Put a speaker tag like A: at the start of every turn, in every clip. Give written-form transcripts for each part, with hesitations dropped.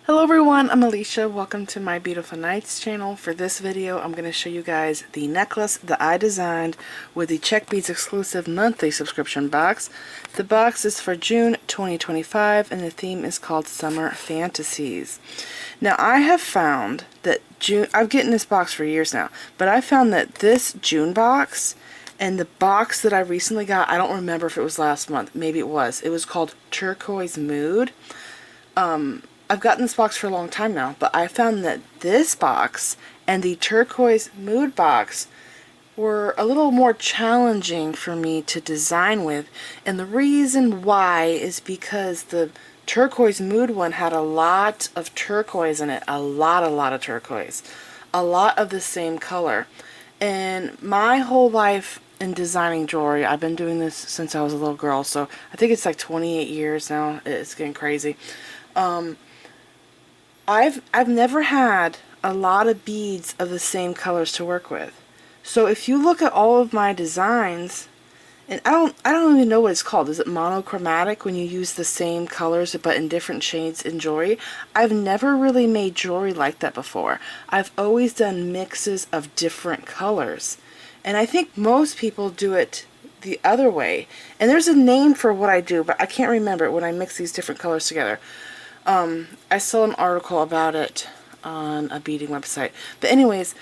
A: Hello everyone, I'm Alicia. Welcome to my Beautiful Nights channel. For this video, I'm going to show you guys the necklace that I designed with the Czech Beads exclusive monthly subscription box. The box is for June 2025 and the theme is called Summer Fantasies. Now I have found that I've gotten this box for years now, but I found that this June box and the box that I recently got, I don't remember if it was last month, maybe it was called Turquoise Mood. I've gotten this box for a long time now, but I found that this box and the Turquoise Mood box were a little more challenging for me to design with, and the reason why is because the Turquoise Mood one had a lot of turquoise in it, a lot of turquoise, a lot of the same color. And my whole life in designing jewelry, I've been doing this since I was a little girl, so I think it's like 28 years now. It's getting crazy. I've never had a lot of beads of the same colors to work with. So if you look at all of my designs, and I don't even know what it's called. Is it monochromatic when you use the same colors but in different shades in jewelry? I've never really made jewelry like that before. I've always done mixes of different colors. And I think most people do it the other way. And there's a name for what I do, but I can't remember it when I mix these different colors together. I saw an article about it on a beading website. But anyways,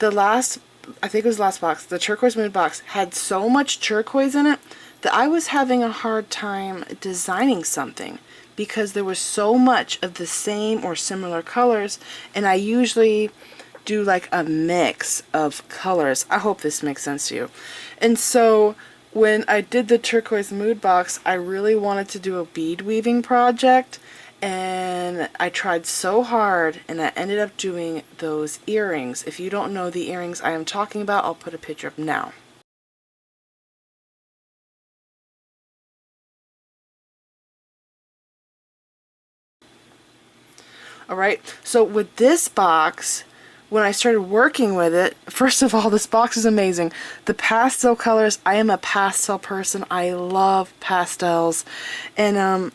A: I think it was the last box, the Turquoise Mood box, had so much turquoise in it that I was having a hard time designing something because there was so much of the same or similar colors, and I usually do like a mix of colors. I hope this makes sense to you. And so when I did the Turquoise Mood box, I really wanted to do a bead weaving project. And I tried so hard, and I ended up doing those earrings. If you don't know the earrings I am talking about, I'll put a picture up now. Alright, so with this box, when I started working with it, first of all, this box is amazing. The pastel colors, I am a pastel person. I love pastels. And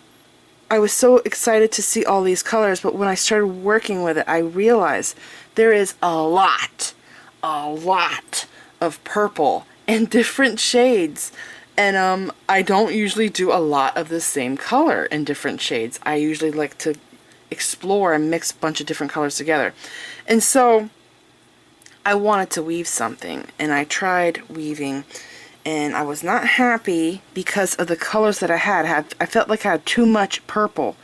A: I was so excited to see all these colors, but when I started working with it, I realized there is a lot of purple in different shades. And I don't usually do a lot of the same color in different shades. I usually like to explore and mix a bunch of different colors together. And so I wanted to weave something, and I tried weaving. And I was not happy because of the colors that I had. I felt like I had too much purple.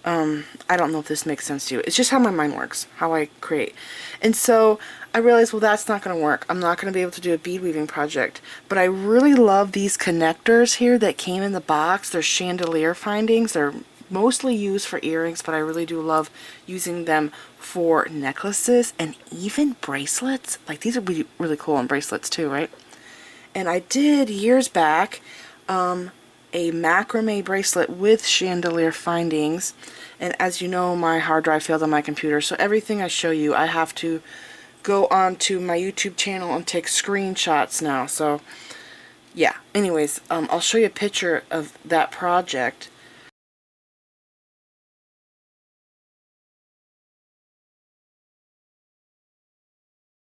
A: I don't know if this makes sense to you. It's just how my mind works, how I create. And so I realized, well, that's not going to work. I'm not going to be able to do a bead weaving project. But I really love these connectors here that came in the box. They're chandelier findings. They're mostly used for earrings, but I really do love using them for necklaces and even bracelets. Like, these would be really cool on bracelets too, right? And I did years back a macrame bracelet with chandelier findings, and as you know, my hard drive failed on my computer, so everything I show you I have to go onto my YouTube channel and take screenshots now. So yeah, anyways, I'll show you a picture of that project.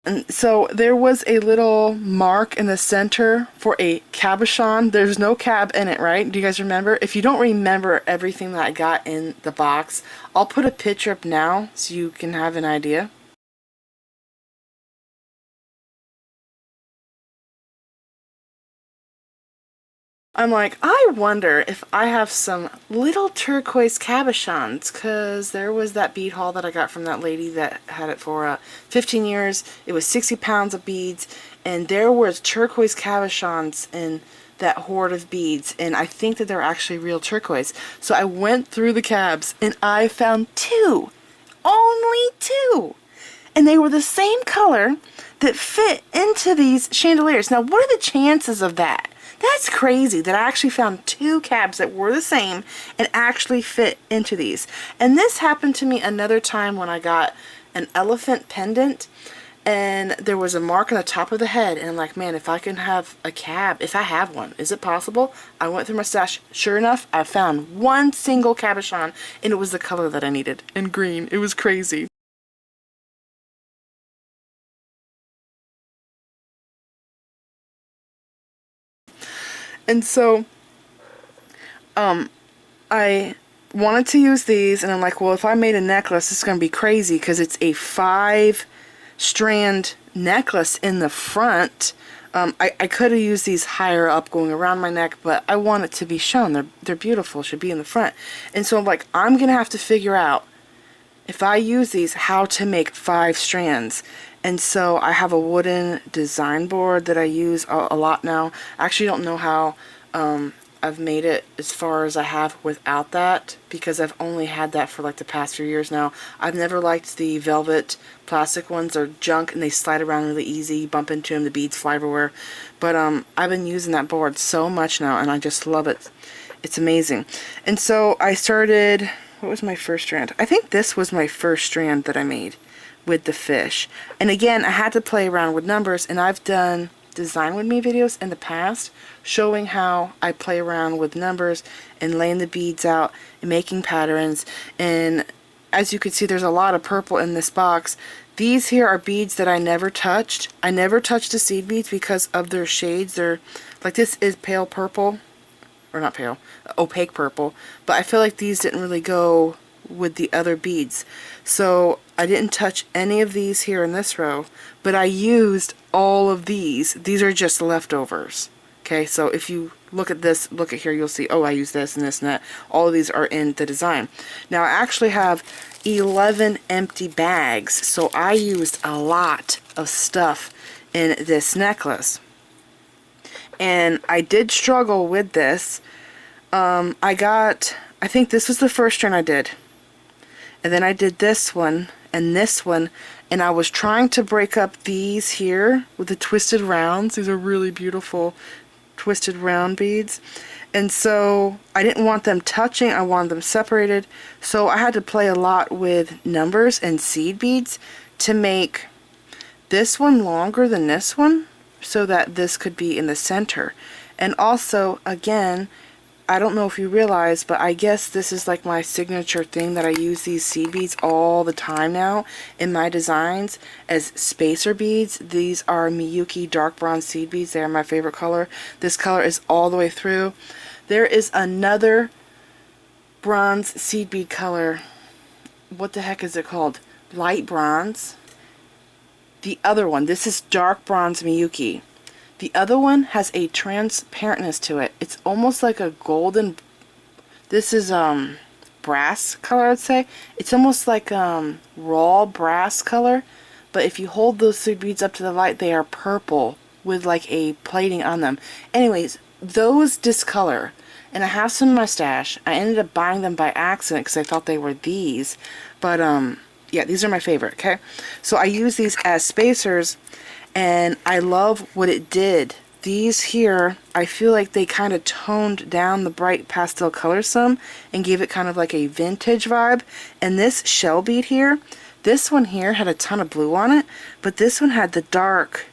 A: And so there was a little mark in the center for a cabochon. There's no cab in it, right? Do you guys remember? If you don't remember everything that I got in the box, I'll put a picture up now so you can have an idea. I'm like, I wonder if I have some little turquoise cabochons, because there was that bead haul that I got from that lady that had it for 15 years. It was 60 pounds of beads, and there was turquoise cabochons in that hoard of beads, and I think that they're actually real turquoise. So I went through the cabs, and I found two. Only two! And they were the same color that fit into these chandeliers. Now, what are the chances of that? That's crazy that I actually found two cabs that were the same and actually fit into these. And this happened to me another time when I got an elephant pendant. and there was a mark on the top of the head, and I'm like, man, if I can have a cab, if I have one, is it possible? I went through my stash. Sure enough, I found one single cabochon, and it was the color that I needed, in green. It was crazy. And so, I wanted to use these, and I'm like, well, if I made a necklace, it's going to be crazy because it's a 5-strand necklace in the front. I could have used these higher up going around my neck, but I want it to be shown. They're beautiful, should be in the front. And so I'm like, I'm going to have to figure out, if I use these, how to make 5 strands. And so I have a wooden design board that I use a lot now. I actually don't know how I've made it as far as I have without that, because I've only had that for like the past few years now. I've never liked the velvet plastic ones. They're junk and they slide around really easy. You bump into them, the beads fly everywhere. But I've been using that board so much now, and I just love it. It's amazing. And so I started, what was my first strand? I think this was my first strand that I made with the fish. And again, I had to play around with numbers, and I've done design with me videos in the past showing how I play around with numbers and laying the beads out and making patterns. And as you can see, there's a lot of purple in this box. These here are beads that I never touched. I never touched the seed beads because of their shades. They're like, this is pale purple, or not pale, opaque purple, but I feel like these didn't really go with the other beads. So I didn't touch any of these here in this row, but I used all of these. These are just leftovers. Okay, so if you look at this, look at here, you'll see, oh, I use this and this and that. All of these are in the design. Now I actually have 11 empty bags, so I used a lot of stuff in this necklace. And I did struggle with this. I think this was the first strand I did. And then I did this one and this one, and I was trying to break up these here with the twisted rounds. These are really beautiful twisted round beads. And so I didn't want them touching, I wanted them separated. So I had to play a lot with numbers and seed beads to make this one longer than this one, so that this could be in the center. And also, again, I don't know if you realize, but I guess this is like my signature thing, that I use these seed beads all the time now in my designs as spacer beads. These are Miyuki dark bronze seed beads. They are my favorite color. This color is all the way through. There is another bronze seed bead color. What the heck is it called? Light bronze. The other one, this is dark bronze Miyuki. The other one has a transparentness to it. It's almost like a golden, this is brass color, I'd say. It's almost like raw brass color, but if you hold those seed beads up to the light, they are purple with like a plating on them. Anyways, those discolor, and I have some in my stash. I ended up buying them by accident because I thought they were these, but yeah, these are my favorite. Okay, so I use these as spacers, and I love what it did. These here, I feel like they kind of toned down the bright pastel colors some and gave it kind of like a vintage vibe. And this shell bead here, this one here had a ton of blue on it, but this one had the dark,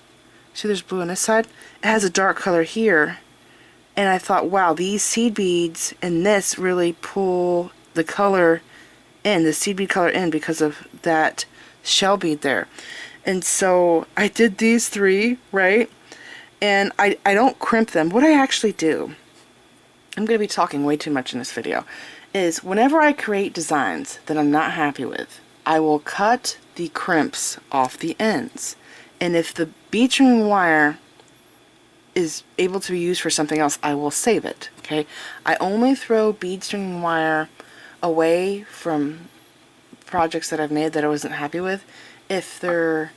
A: see there's blue on this side? It has a dark color here. And I thought, wow, these seed beads and this really pull the color in, the seed bead color in, because of that shell bead there. And so I did these 3, right? And I don't crimp them. What I actually do, I'm going to be talking way too much in this video, is whenever I create designs that I'm not happy with, I will cut the crimps off the ends. And if the bead string wire is able to be used for something else, I will save it. Okay? I only throw bead string wire away from projects that I've made that I wasn't happy with if they're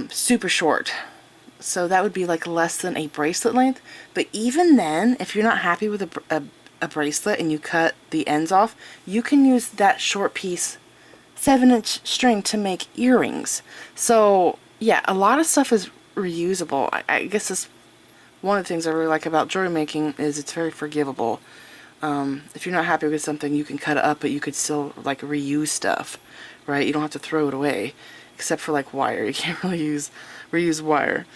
A: super short. So that would be like less than a bracelet length. But even then, if you're not happy with a bracelet and you cut the ends off, you can use that short piece, 7-inch string, to make earrings. So yeah, a lot of stuff is reusable. I guess that's one of the things I really like about jewelry making, is it's very forgivable. If you're not happy with something, you can cut it up, but you could still like reuse stuff, right? You don't have to throw it away. except for like wire. You can't really reuse wire.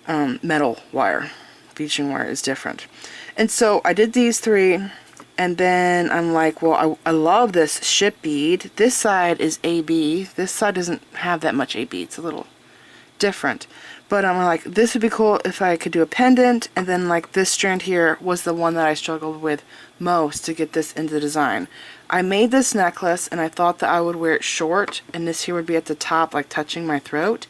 A: Metal wire. Featuring wire is different. And so I did these 3, and then I'm like, well, I love this ship bead. This side is AB. This side doesn't have that much AB. It's a little different. But I'm like, this would be cool if I could do a pendant, and then like this strand here was the one that I struggled with most to get this into the design. I made this necklace, and I thought that I would wear it short, and this here would be at the top, like touching my throat,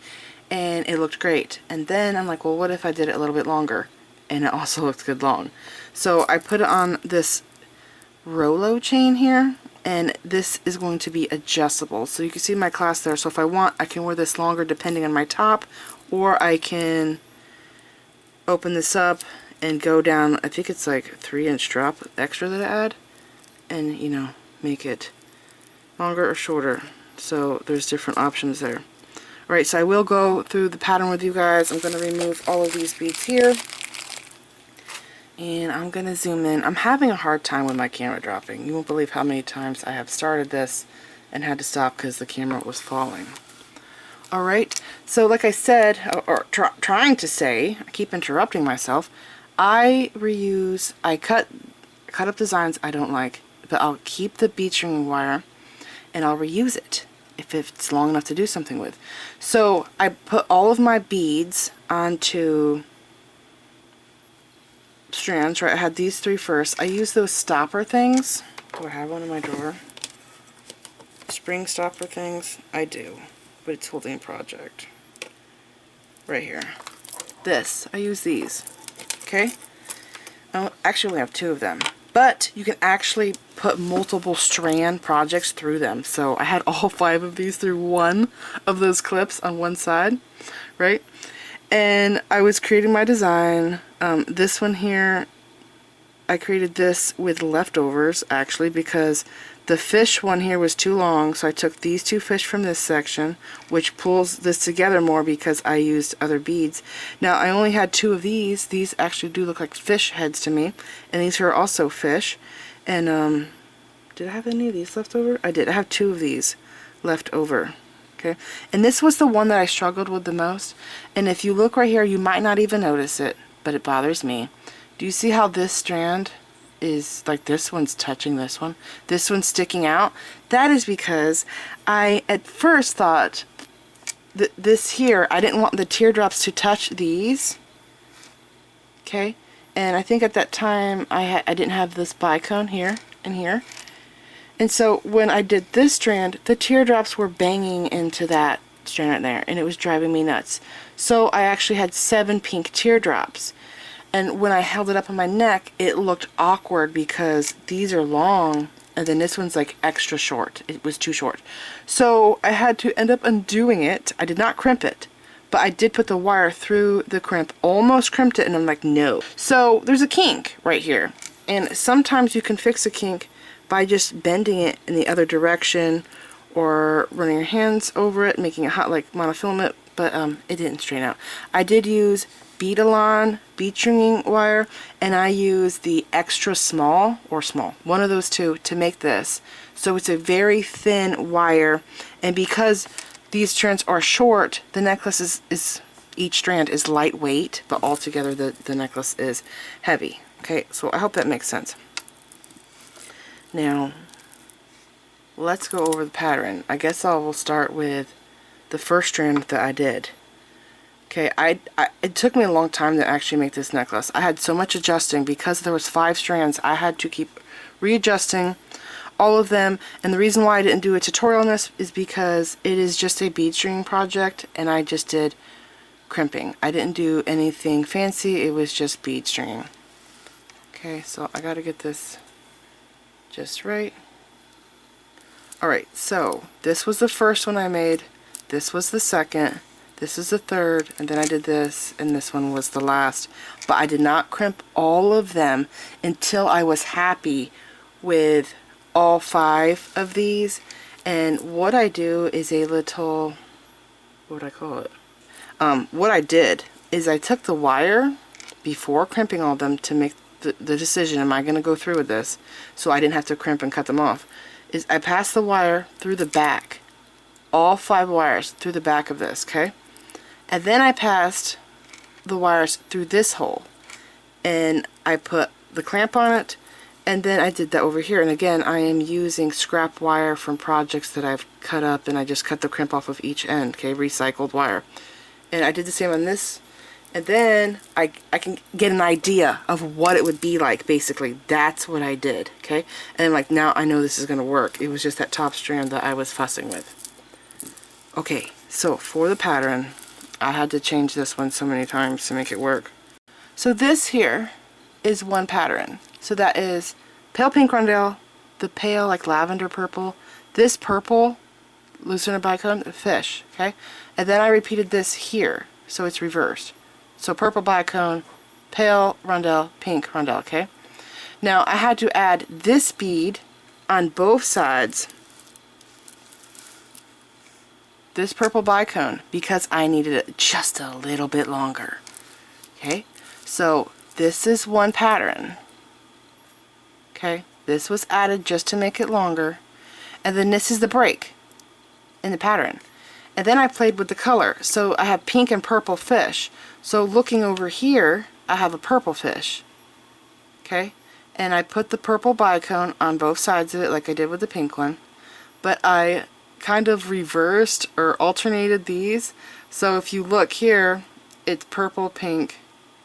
A: and it looked great. And then I'm like, well, what if I did it a little bit longer? And it also looked good long. So I put it on this Rolo chain here, and this is going to be adjustable. So you can see my clasp there. So if I want, I can wear this longer depending on my top, or I can open this up and go down, I think it's like 3-inch drop extra that I add, and you know, make it longer or shorter. So there's different options there. Alright, so I will go through the pattern with you guys. I'm going to remove all of these beads here. And I'm going to zoom in. I'm having a hard time with my camera dropping. You won't believe how many times I have started this and had to stop because the camera was falling. Alright, so like I said, or trying to say, I keep interrupting myself, I cut up designs I don't like, but I'll keep the bead string wire and I'll reuse it if it's long enough to do something with. So I put all of my beads onto strands, right? I had these 3 first. I use those stopper things. Do I have one in my drawer? Spring stopper things? I do, but it's holding a project. Right here. I use these. Okay? I actually only have 2 of them. But you can actually put multiple strand projects through them. So I had all 5 of these through one of those clips on one side, right? And I was creating my design. This one here, I created this with leftovers actually, because the fish one here was too long, so I took these 2 fish from this section, which pulls this together more because I used other beads. Now I only had 2 of these. These actually do look like fish heads to me, and these are also fish. And did I have any of these left over? I did. I have 2 of these left over. Okay, and this was the one that I struggled with the most. And if you look right here, you might not even notice it, but it bothers me. Do you see how this strand is like, this one's touching this one's sticking out? That is because I at first thought that this here, I didn't want the teardrops to touch these. Okay, and I think at that time I didn't have this bicone here and here. And so when I did this strand, the teardrops were banging into that strand right there, and it was driving me nuts. So I actually had 7 pink teardrops. And when I held it up on my neck, it looked awkward because these are long, and then this one's like extra short. It was too short. So I had to end up undoing it. I did not crimp it, but I did put the wire through the crimp, almost crimped it, and I'm like, no. So there's a kink right here. And sometimes you can fix a kink by just bending it in the other direction or running your hands over it, making it hot like monofilament, but it didn't straighten out. I did use bead stringing wire, and I use the extra small, or small, one of those 2 to make this. So it's a very thin wire, and because these strands are short, the necklace is each strand is lightweight, but altogether the necklace is heavy. Okay, so I hope that makes sense. Now, let's go over the pattern. I guess I will start with the first strand that I did. Okay, it took me a long time to actually make this necklace. I had so much adjusting because there was 5 strands. I had to keep readjusting all of them, and the reason why I didn't do a tutorial on this is because it is just a bead stringing project, and I just did crimping. I didn't do anything fancy. It was just bead stringing. Okay, so I gotta get this just right. Alright, so this was the first one I made, this was the second, this is the third, and then I did this, and this one was the last. But I did not crimp all of them until I was happy with all 5 of these. And what I do is a little, what would I call it? What I did is I took the wire before crimping all of them to make the decision, am I going to go through with this, so I didn't have to crimp and cut them off, is I passed the wire through the back all 5 wires through the back of this, okay? And then I passed the wires through this hole, and I put the clamp on it, and then I did that over here. And again, I am using scrap wire from projects that I've cut up, and I just cut the crimp off of each end, okay, recycled wire. And I did the same on this, and then I can get an idea of what it would be like, basically. That's what I did, okay? And I'm like, now I know this is going to work. It was just that top strand that I was fussing with. Okay, so for the pattern, I had to change this one so many times to make it work. So this here is one pattern. So that is pale pink rondelle, the pale like lavender purple, this purple Lucerne bicone, fish, okay? And then I repeated this here, so it's reversed. So purple bicone, pale rondelle, pink rondelle, okay? Now I had to add this bead on both sides, this purple bicone, because I needed it just a little bit longer, okay? So this is one pattern, okay? This was added just to make it longer, and then this is the break in the pattern. And then I played with the color, so I have pink and purple fish. So looking over here, I have a purple fish, okay? And I put the purple bicone on both sides of it like I did with the pink one, but I kind of reversed or alternated these. So if you look here, it's purple, pink,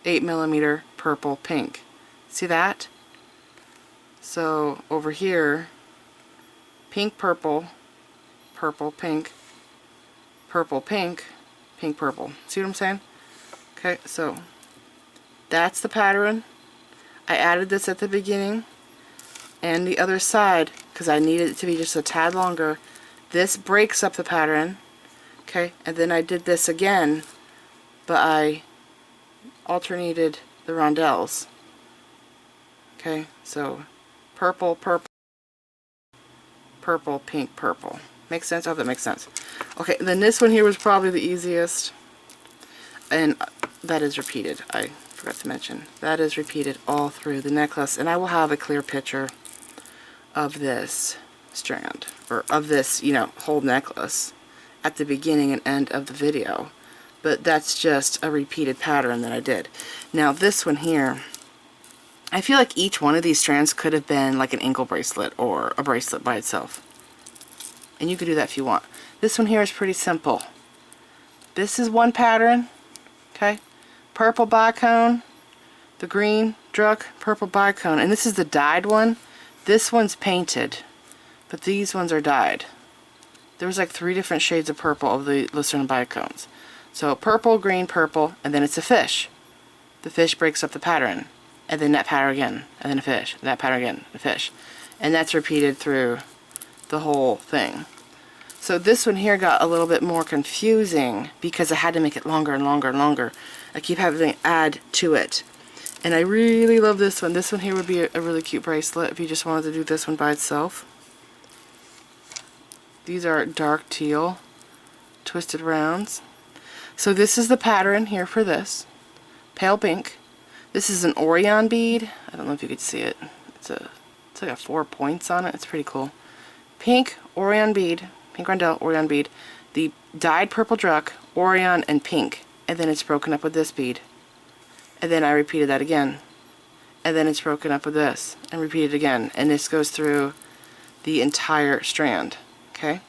A: 8mm, purple, pink. See that? So over here, pink, purple, purple, pink, purple, pink, pink, purple. See what I'm saying? Okay, so that's the pattern. I added this at the beginning and the other side because I needed it to be just a tad longer. This breaks up the pattern, okay, and then I did this again, but I alternated the rondelles. Okay, so purple, purple, purple, pink, purple. Makes sense? I hope that makes sense. Okay, then this one here was probably the easiest, and that is repeated. I forgot to mention that is repeated all through the necklace, and I will have a clear picture of this strand, or of this, you know, whole necklace at the beginning and end of the video. But that's just a repeated pattern that I did. Now this one here, I feel like each one of these strands could have been like an ankle bracelet or a bracelet by itself. And you could do that if you want. This one here is pretty simple. This is one pattern, okay? Purple bicone, the green druck, purple bicone, and this is the dyed one. This one's painted, but these ones are dyed. There was like 3 different shades of purple of the Lucerne bicones. So purple, green, purple, and then it's a fish. The fish breaks up the pattern, and then that pattern again, and then a fish, that pattern again, a fish. And that's repeated through the whole thing. So this one here got a little bit more confusing because I had to make it longer and longer and longer. I keep having to add to it. And I really love this one. This one here would be a really cute bracelet if you just wanted to do this one by itself. These are dark teal twisted rounds. So this is the pattern here for this. Pale pink. This is an Orion bead. I don't know if you could see it. It's like a 4 points on it. It's pretty cool. Pink Orion bead, pink rondelle Orion bead. The dyed purple druck, Orion, and pink. And then it's broken up with this bead. And then I repeated that again. And then it's broken up with this. And repeated again. And this goes through the entire strand. Okay?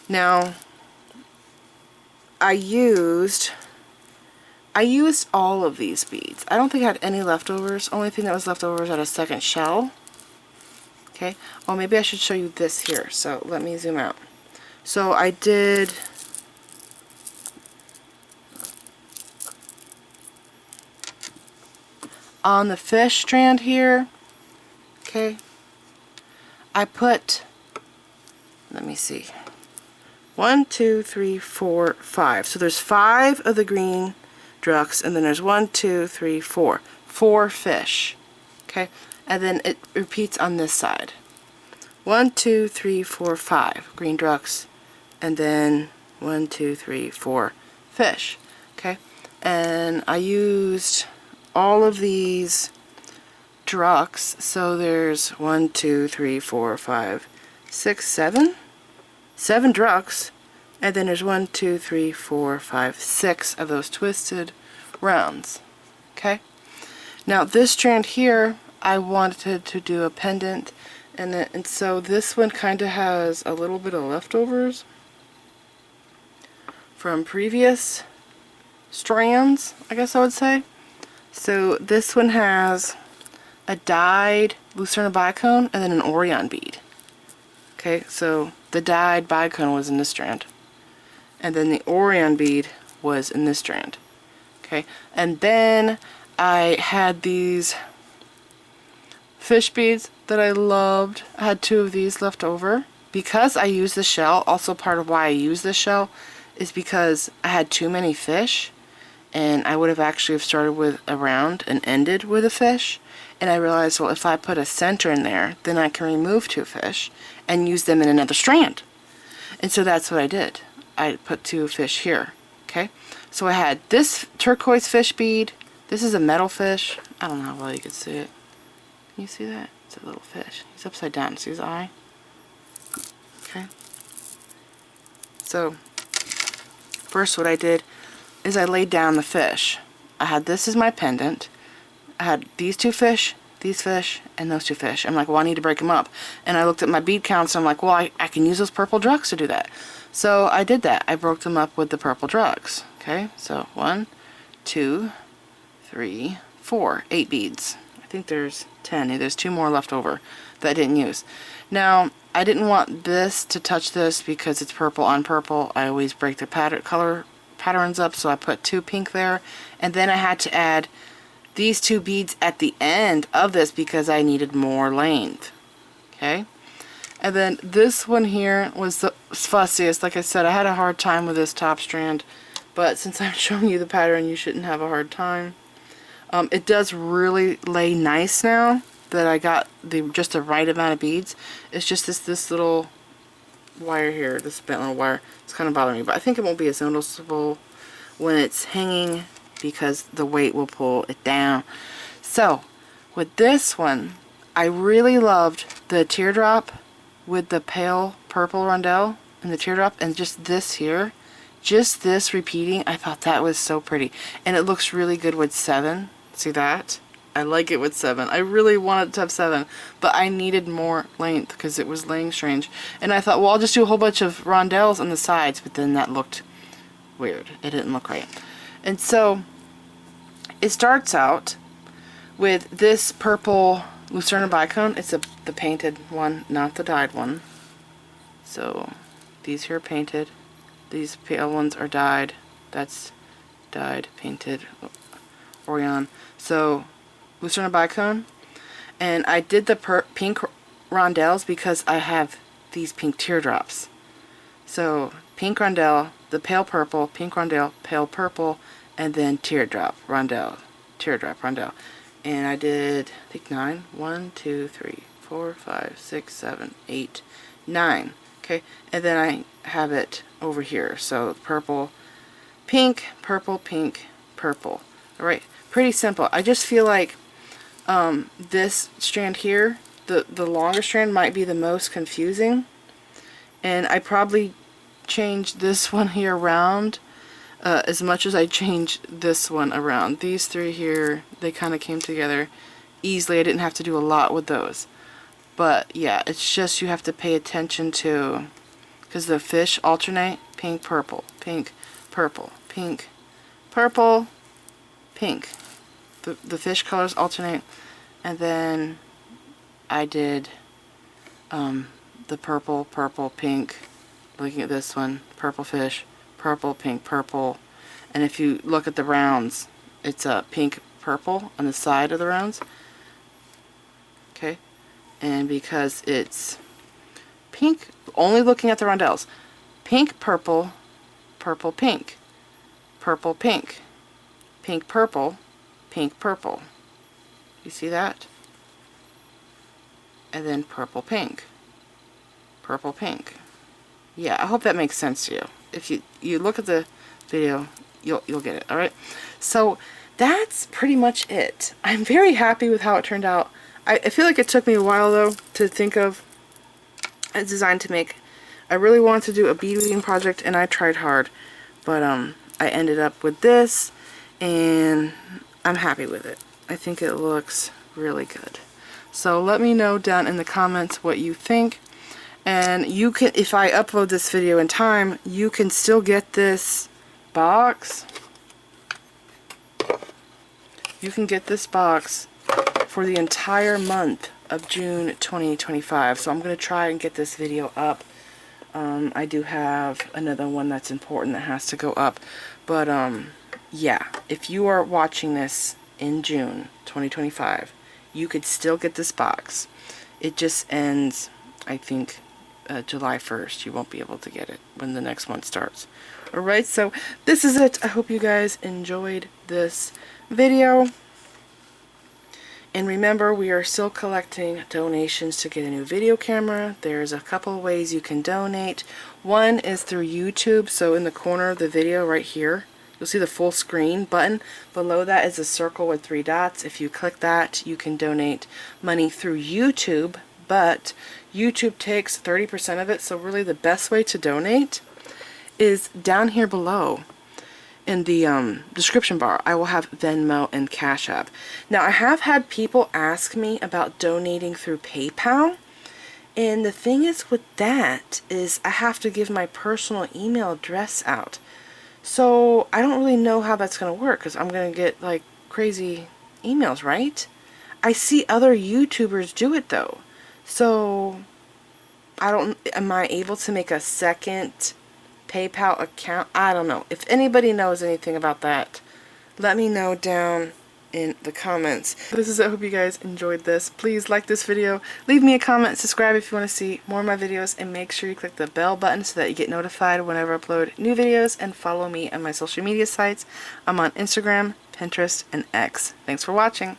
A: Now, I used all of these beads. I don't think I had any leftovers. Only thing that was left over was at a second shell. Okay. Oh, maybe I should show you this here. So let me zoom out. So I did on the fish strand here. Okay. I put, let me see, 1, 2, 3, 4, 5. So there's 5 of the green drucks, and then there's 1, 2, 3, 4. 4 fish. Okay, and then it repeats on this side. 1, 2, 3, 4, 5 green drucks, and then 1, 2, 3, 4 fish. Okay, and I used all of these drucks. So there's 1, 2, 3, 4, 5, 6, 7. 7 drucks, and then there's 1, 2, 3, 4, 5, 6 of those twisted rounds. Okay? Now this strand here, I wanted to do a pendant, and so this one kind of has a little bit of leftovers from previous strands, I guess I would say. So this one has a dyed Lucerne bicone and then an Orion bead. Okay, so the dyed bicone was in this strand, and then the Orion bead was in this strand. Okay, and then I had these fish beads that I loved. I had 2 of these left over because I used the shell. Also, part of why I used the shell is because I had too many fish, and I would have actually started with a round and ended with a fish. And I realized, well, if I put a center in there, then I can remove 2 fish and use them in another strand. And so that's what I did. I put 2 fish here. Okay, so I had this turquoise fish bead. This is a metal fish. I don't know how well you can see it. Can you see that? It's a little fish. He's upside down. See his eye? Okay. So, first what I did is I laid down the fish. I had this as my pendant. I had these 2 fish, these fish, and those 2 fish. I'm like, well, I need to break them up. And I looked at my bead count, so I'm like, well, I can use those purple drugs to do that. So I did that. I broke them up with the purple drugs. Okay, so 1, 2, 3, 4, 8 beads. I think there's 10. There's 2 more left over that I didn't use. Now, I didn't want this to touch this because it's purple on purple. I always break the color patterns up, so I put 2 pink there. And then I had to add these 2 beads at the end of this because I needed more length. Okay? And then this one here was the fussiest. Like I said, I had a hard time with this top strand, but since I'm showing you the pattern, you shouldn't have a hard time. It does really lay nice now that I got just the right amount of beads. It's just this little wire here, this bent little wire. It's kind of bothering me, but I think it won't be as noticeable when it's hanging because the weight will pull it down. So with this one, I really loved the teardrop with the pale purple rondelle and the teardrop, and just this here, just this repeating. I thought that was so pretty, and it looks really good with 7. See that? I like it with 7. I really wanted to have 7, but I needed more length because it was laying strange. And I thought, well, I'll just do a whole bunch of rondelles on the sides, but then that looked weird. It didn't look right. And so it starts out with this purple Lucerne bicone. It's the painted one, not the dyed one. So these here are painted. These pale ones are dyed. That's dyed, painted, Orion. So Lucerne bicone. And I did the pink rondelles because I have these pink teardrops. So pink rondelle, the pale purple, pink rondelle, pale purple, and then teardrop rondelle, teardrop rondelle. And I did, I think 9. 1, 2, 3, 4, 5, 6, 7, 8, 9. Okay, and then I have it over here. So purple, pink, purple, pink, purple. All right, pretty simple. I just feel like this strand here, the longer strand, might be the most confusing, and I probably changed this one here around as much as I changed this one around. These 3 here, they kind of came together easily. I didn't have to do a lot with those. But yeah, it's just you have to pay attention to, because the fish alternate pink, purple, pink, purple, pink, purple, pink. The fish colors alternate. And then I did the purple, purple, pink. Looking at this one, purple fish, purple, pink, purple. And if you look at the rounds, it's a pink, purple on the side of the rounds. Okay. And because it's pink, only looking at the rondelles, pink, purple, purple, pink, purple, pink, pink, purple, pink, purple. You see that? And then purple, pink, purple, pink. Yeah, I hope that makes sense to you. If you look at the video, you'll get it. All right. So that's pretty much it. I'm very happy with how it turned out. I feel like it took me a while though to think of a design to make I really wanted to do a bead weaving project, and I tried hard, but I ended up with this, and I'm happy with it. I think it looks really good. So let me know down in the comments what you think. And you can, if I upload this video in time, you can still get this box. You can get this box for the entire month of June 2025. So I'm going to try and get this video up. I do have another one that's important that has to go up. But yeah, if you are watching this in June 2025, you could still get this box. It just ends, I think, July 1st. You won't be able to get it when the next one starts. Alright, so this is it. I hope you guys enjoyed this video. And remember, we are still collecting donations to get a new video camera. There's a couple of ways you can donate. One is through YouTube. So in the corner of the video right here, you'll see the full screen button. Below that is a circle with 3 dots. If you click that, you can donate money through YouTube. But YouTube takes 30% of it, so really the best way to donate is down here below in the description bar. I will have Venmo and Cash App. Now, I have had people ask me about donating through PayPal, and the thing is with that is I have to give my personal email address out. So I don't really know how that's going to work, because I'm going to get like crazy emails, right? I see other YouTubers do it though. So, am I able to make a second PayPal account? I don't know. If anybody knows anything about that, let me know down in the comments. This is it. I hope you guys enjoyed this. Please like this video, leave me a comment, subscribe if you want to see more of my videos, and make sure you click the bell button so that you get notified whenever I upload new videos, and follow me on my social media sites. I'm on Instagram, Pinterest, and X. Thanks for watching.